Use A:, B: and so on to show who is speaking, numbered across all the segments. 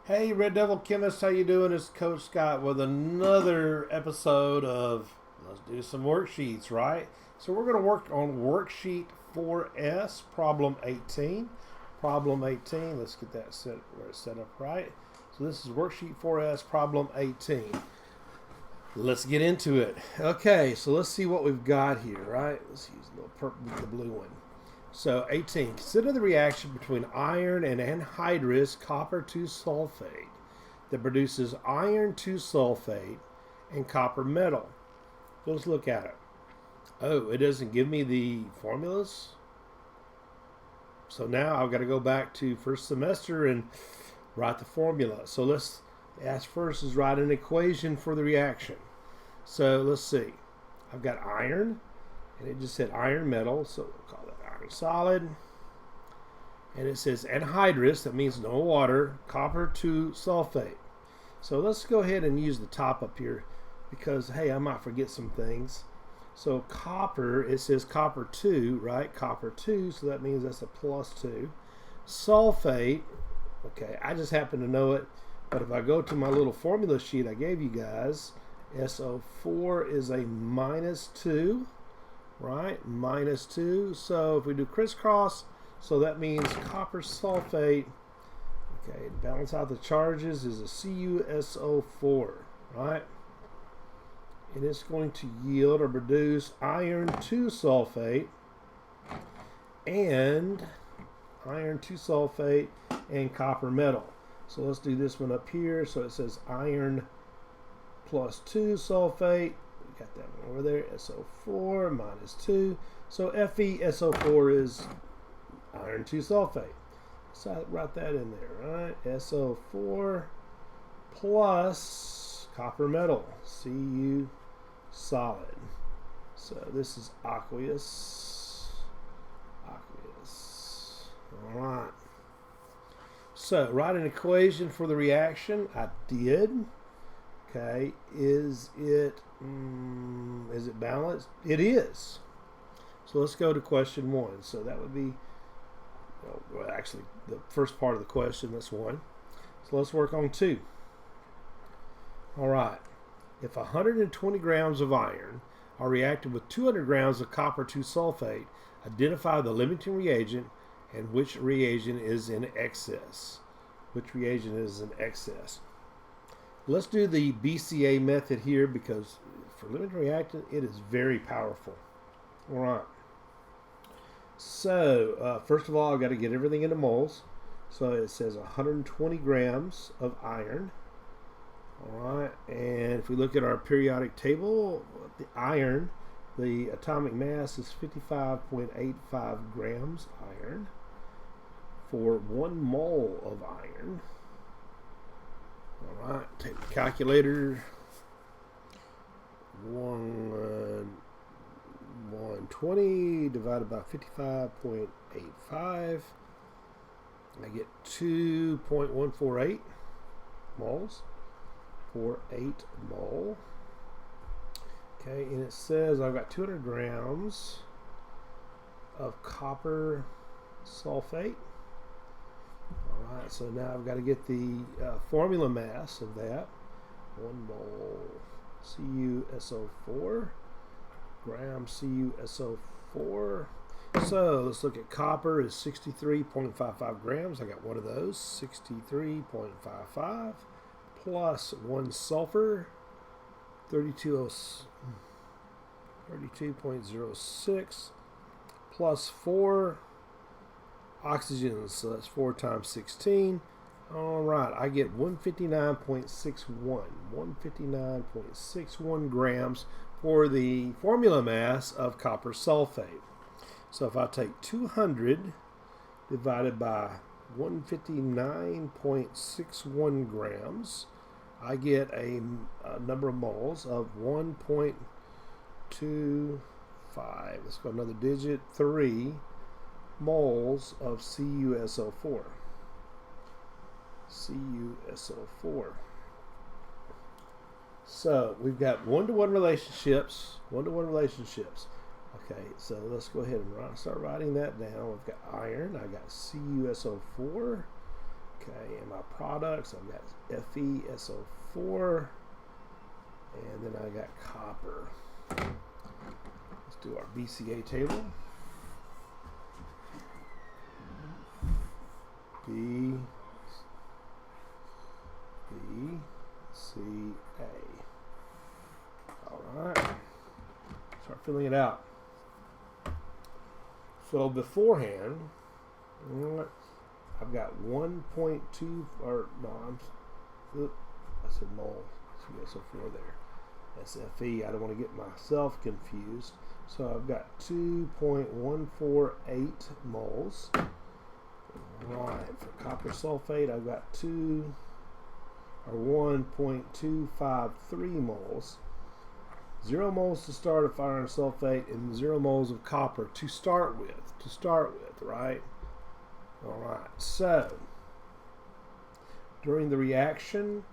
A: Hey, Red Devil Chemist, how you doing? It's Coach Scott with another episode of Let's Do Some Worksheets, right? So we're going to work on Worksheet 4S, Problem 18. Problem 18, let's get that set where it's set up right. So this is Worksheet 4S, Problem 18. Let's get into it. Okay, so let's see what we've got here, right? Let's use a little purple with the blue one. So 18, consider the reaction between iron and anhydrous copper 2 sulfate that produces iron 2 sulfate and copper metal. Let's look at it. Oh, it doesn't give me the formulas. So now I've got to go back to first semester and write the formula. So let's ask first is write an equation for the reaction. So let's see. I've got iron, and it just said iron metal, so we'll call that iron solid. And it says anhydrous, that means no water, copper 2 sulfate. So let's go ahead and use the top up here because, hey, I might forget some things. So copper, it says copper 2, right? Copper 2, so that means that's a plus 2. Sulfate, okay, I just happen to know it, but if I go to my little formula sheet I gave you guys, SO4 is a minus 2. Right, minus 2. So if we do crisscross, so that means copper sulfate, okay, balance out the charges is a CuSO4, right? And it's going to yield or produce iron 2 sulfate and copper metal. So let's do this one up here. So it says iron plus 2 sulfate. Got that one over there, SO4 minus 2. So FeSO4 is iron 2 sulfate. So I write that in there, right? SO4 plus copper metal, Cu solid. So this is aqueous. All right. So write an equation for the reaction. I did. Okay, is it balanced? It is. So let's go to question 1. So that would be, well, actually, the first part of the question, that's 1. So let's work on 2. All right. If 120 grams of iron are reacted with 200 grams of copper 2 sulfate, identify the limiting reagent and which reagent is in excess. Which reagent is in excess? Let's do the BCA method here because for limiting reactant, it is very powerful. All right. So first of all, I've got to get everything into moles. So it says 120 grams of iron. All right. And if we look at our periodic table, the iron, the atomic mass is 55.85 grams iron for 1 mole of iron. All right, take the calculator. 120 divided by 55.85. I get 2.148 moles for 8 mole. Okay, and it says I've got 200 grams of copper sulfate. Alright, so now I've got to get the formula mass of that. 1 mole CuSO4, gram CuSO4. So let's look at copper is 63.55 grams. I got one of those, 63.55, plus 1 sulfur, 32.06, plus 4 oxygen, so that's 4 times 16. All right, I get 159.61 grams for the formula mass of copper sulfate. So if I take 200 divided by 159.61 grams, I get a number of moles of 1.25. Let's go another digit, 3 moles of CuSO4. CuSO4. So we've got one-to-one relationships. Okay, so let's go ahead and start writing that down. We've got iron. I got CuSO4. Okay, and my products, I've got FeSO4, and then I got copper. Let's do our BCA table. BCA. All right. Start filling it out. So beforehand, I've got 1.2, or no, I said mole. FeSO4 there. That's Fe. I don't want to get myself confused. So I've got 2.148 moles. Right. For copper sulfate, I've got 1.253 moles. 0 moles to start of iron sulfate and 0 moles of copper to start with, right? All right, so during the reaction,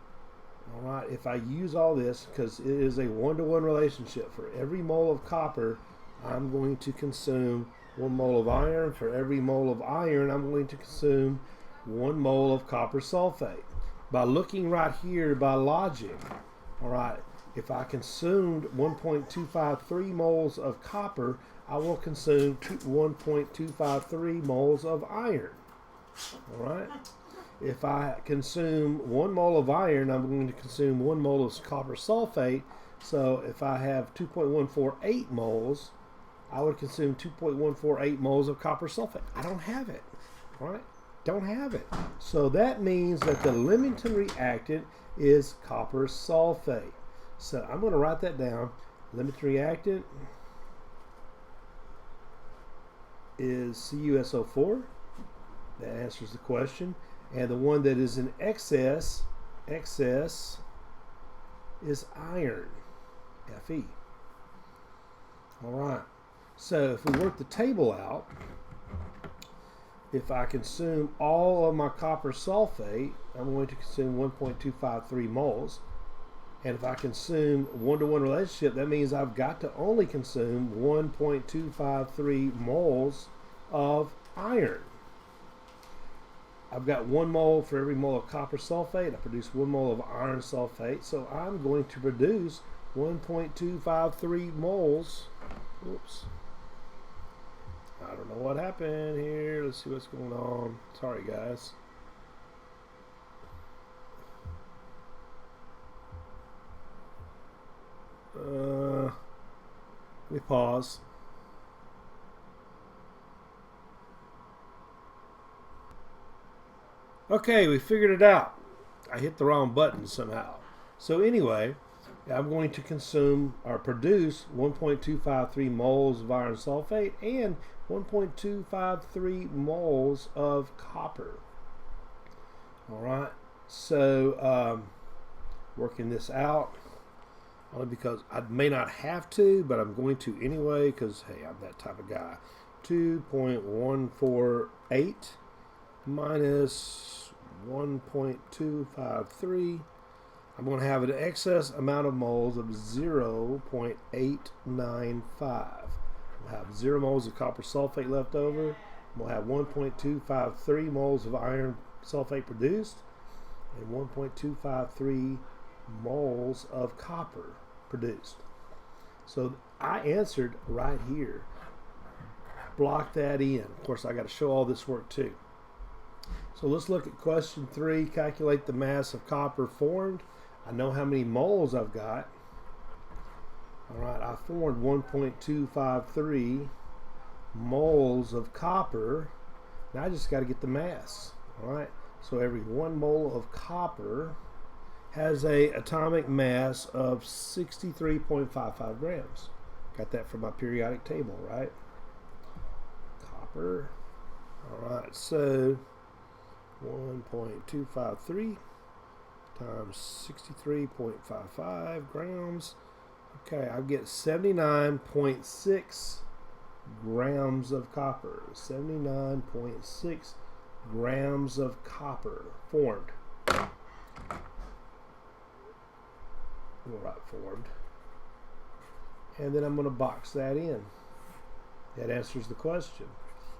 A: all right, if I use all this, because it is a 1-to-1 relationship, for every mole of copper, I'm going to consume 1 mole of iron. For every mole of iron, I'm going to consume 1 mole of copper sulfate. By looking right here, by logic, all right, if I consumed 1.253 moles of copper, I will consume 1.253 moles of iron. All right. If I consume 1 mole of iron, I'm going to consume 1 mole of copper sulfate. So if I have 2.148 moles, I would consume 2.148 moles of copper sulfate. I don't have it. All right. Don't have it. So that means that the limiting reactant is copper sulfate. So I'm going to write that down. Limiting reactant is CuSO4. That answers the question. And the one that is in excess is iron, Fe. All right. So if we work the table out, if I consume all of my copper sulfate, I'm going to consume 1.253 moles. And if I consume 1-to-1 relationship, that means I've got to only consume 1.253 moles of iron. I've got 1 mole for every mole of copper sulfate. I produce 1 mole of iron sulfate. So I'm going to produce 1.253 moles. Oops. I don't know what happened here. Let's see what's going on. Sorry, guys. Let me pause. Okay, we figured it out. I hit the wrong button somehow. So anyway, I'm going to consume or produce 1.253 moles of iron sulfate and 1.253 moles of copper. All right, so working this out, only because I may not have to, but I'm going to anyway, because hey, I'm that type of guy. 2.148 minus 1.253. I'm going to have an excess amount of moles of 0.895. We'll have 0 moles of copper sulfate left over. We'll have 1.253 moles of iron sulfate produced and 1.253 moles of copper produced. So I answered right here. Block that in. Of course, I got to show all this work too. So let's look at question 3. Calculate the mass of copper formed. I know how many moles I've got. All right, I formed 1.253 moles of copper. Now I just got to get the mass. All right, so every 1 mole of copper has a atomic mass of 63.55 grams. Got that from my periodic table, right? Copper. All right, so 1.253 times 63.55 grams. Okay, I get 79.6 grams of copper. 79.6 grams of copper formed. We'll write formed. And then I'm going to box that in. That answers the question.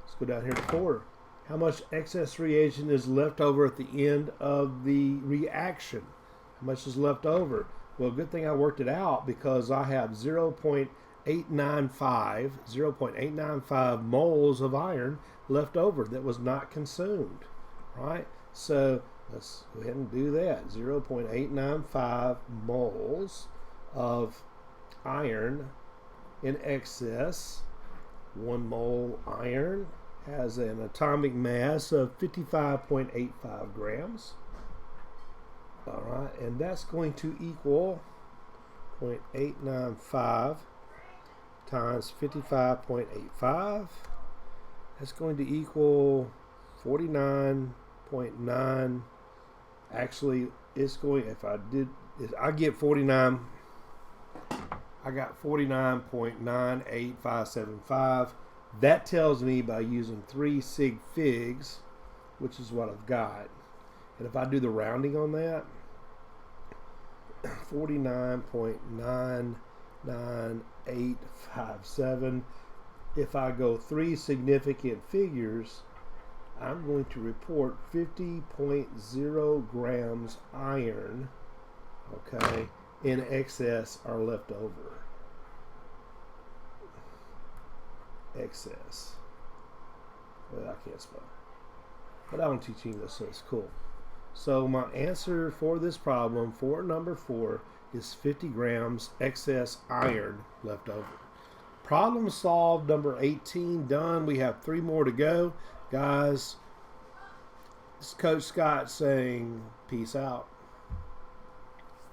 A: Let's go down here to 4. How much excess reagent is left over at the end of the reaction? How much is left over? Well, good thing I worked it out because I have 0.895 moles of iron left over that was not consumed, right? So let's go ahead and do that. 0.895 moles of iron in excess. 1 mole iron has an atomic mass of 55.85 grams. All right, and that's going to equal 0.895 times 55.85. That's going to equal 49.9. Actually, it's going, if I did, I get 49. I got 49.98575. That tells me by using 3 sig figs, which is what I've got. And if I do the rounding on that, 49.99857, if I go 3 significant figures, I'm going to report 50.0 grams iron, okay, in excess are left over. Excess. Well, I can't spell. But I don't teach English, so it's cool. So my answer for this problem, for number 4, is 50 grams excess iron left over. Problem solved, number 18 done. We have 3 more to go. Guys, this is Coach Scott saying peace out.